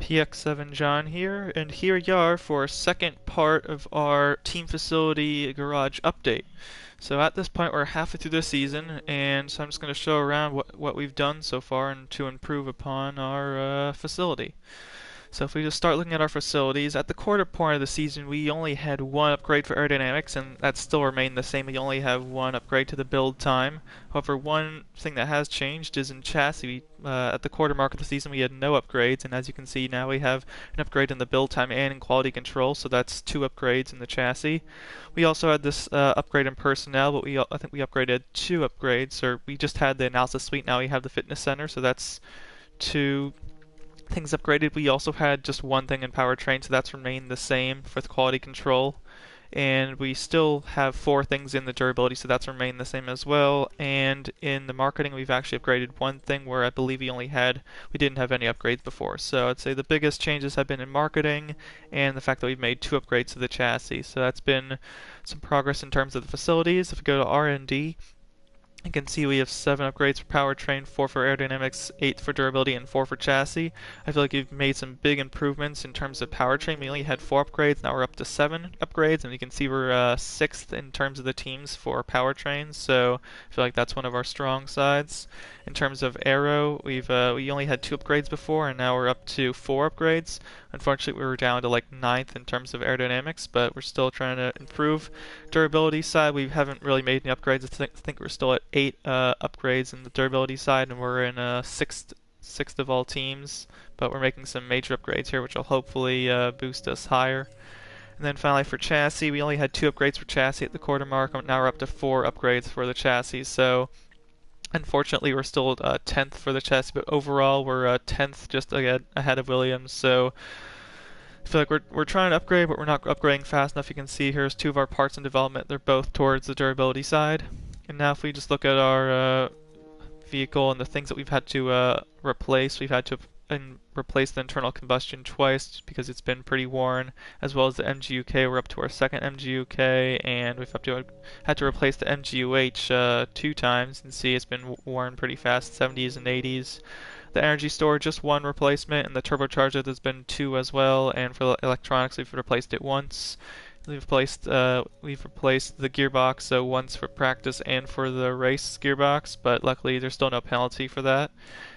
PX7 John here, and here you are for a second part of our team facility garage update. So at this point we're halfway through the season, and so I'm just going to show around what we've done so far and to improve upon our facility. So if we just start looking at our facilities, at the quarter point of the season we only had one upgrade for aerodynamics, and that still remained the same. We only have one upgrade to the build time. However, one thing that has changed is in chassis. At the quarter mark of the season we had no upgrades, and as you can see now we have an upgrade in the build time and in quality control, so that's two upgrades in the chassis. We also had this upgrade in personnel, but I think we upgraded two upgrades, or we just had the analysis suite, now we have the fitness center, so that's two things upgraded. We also had just one thing in powertrain, so that's remained the same for the quality control. And we still have four things in the durability, so that's remained the same as well. And in the marketing, we've actually upgraded one thing where I believe we didn't have any upgrades before. So I'd say the biggest changes have been in marketing and the fact that we've made two upgrades to the chassis. So that's been some progress in terms of the facilities. If we go to R&D, you can see we have 7 upgrades for powertrain, 4 for aerodynamics, 8 for durability, and 4 for chassis. I feel like we've made some big improvements in terms of powertrain. We only had 4 upgrades, now we're up to 7 upgrades, and you can see we're 6th in terms of the teams for powertrain, so I feel like that's one of our strong sides. In terms of aero, we only had 2 upgrades before, and now we're up to 4 upgrades. Unfortunately, we were down to like 9th in terms of aerodynamics, but we're still trying to improve. Durability side, we haven't really made any upgrades. I think we're still at 8 upgrades in the durability side, and we're in sixth of all teams. But we're making some major upgrades here, which will hopefully boost us higher. And then finally for chassis, we only had 2 upgrades for chassis at the quarter mark. Now we're up to 4 upgrades for the chassis. So unfortunately, we're still 10th for the chassis, but overall we're 10th, just ahead of Williams. So I feel like we're trying to upgrade, but we're not upgrading fast enough. You can see here's 2 of our parts in development. They're both towards the durability side. And now if we just look at our vehicle and the things that we've had to replace, we've had to replace the internal combustion twice because it's been pretty worn, as well as the MGUK. We're up to our second MGUK, and we've had to replace the MGUH 2 times, and see it's been worn pretty fast, 70s and 80s. The energy store, just 1 replacement, and the turbocharger, there's been 2 as well, and for electronics, we've replaced it once. We've replaced the gearbox, so once for practice and for the race gearbox, but luckily there's still no penalty for that.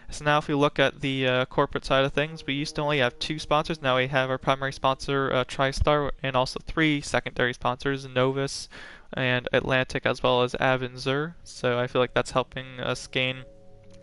So now if we look at the corporate side of things, we used to only have 2 sponsors. Now we have our primary sponsor, TriStar, and also 3 secondary sponsors, Novus and Atlantic, as well as Avenzer. So I feel like that's helping us gain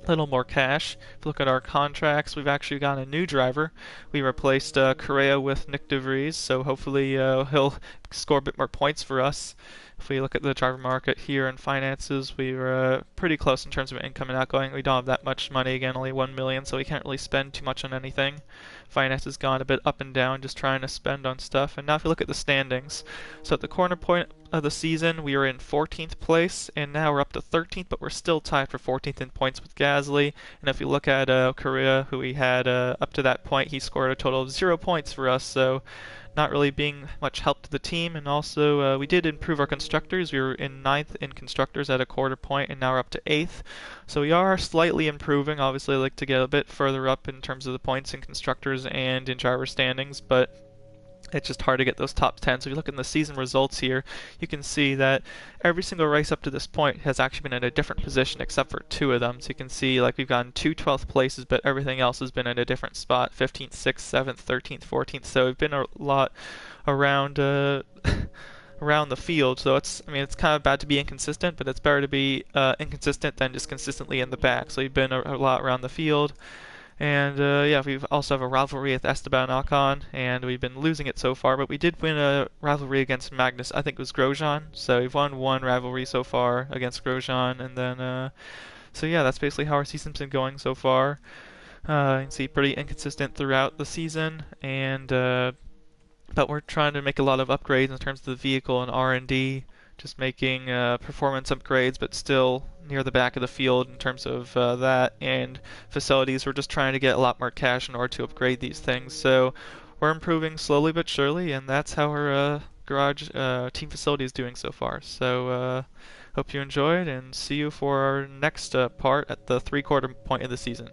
a little more cash. If you look at our contracts, we've actually got a new driver. We replaced Correa with Nick DeVries, so hopefully he'll score a bit more points for us. If we look at the driver market here in finances, we were pretty close in terms of income and outgoing. We don't have that much money, again, only 1 million, so we can't really spend too much on anything. Finance has gone a bit up and down, just trying to spend on stuff. And now if you look at the standings, so at the corner point of the season, we were in 14th place, and now we're up to 13th, but we're still tied for 14th in points with Gasly. And if you look at Correa, who we had up to that point, he scored a total of 0 points for us, so not really being much help to the team. And also we did improve our constructors. We were in 9th in constructors at a quarter point, and now we're up to 8th. So we are slightly improving. Obviously I'd like to get a bit further up in terms of the points in constructors and in driver standings, but it's just hard to get those top 10. So if you look at the season results here, you can see that every single race up to this point has actually been in a different position except for 2 of them. So you can see like we've gotten 2 12th places, but everything else has been in a different spot, 15th, 6th, 7th, 13th, 14th. So we've been a lot around around the field. So it's kind of bad to be inconsistent, but it's better to be inconsistent than just consistently in the back. So we've been a lot around the field. And yeah, we also have a rivalry with Esteban Ocon, and we've been losing it so far, but we did win a rivalry against Magnus. I think it was Grosjean, so we've won 1 rivalry so far against Grosjean, and then so yeah, that's basically how our season's been going so far. You can see pretty inconsistent throughout the season, and but we're trying to make a lot of upgrades in terms of the vehicle and R&D, just making performance upgrades, but still near the back of the field in terms of that, and facilities. We're just trying to get a lot more cash in order to upgrade these things. So we're improving slowly but surely, and that's how our garage team facility is doing so far. So hope you enjoyed, and see you for our next part at the 3/4 point of the season.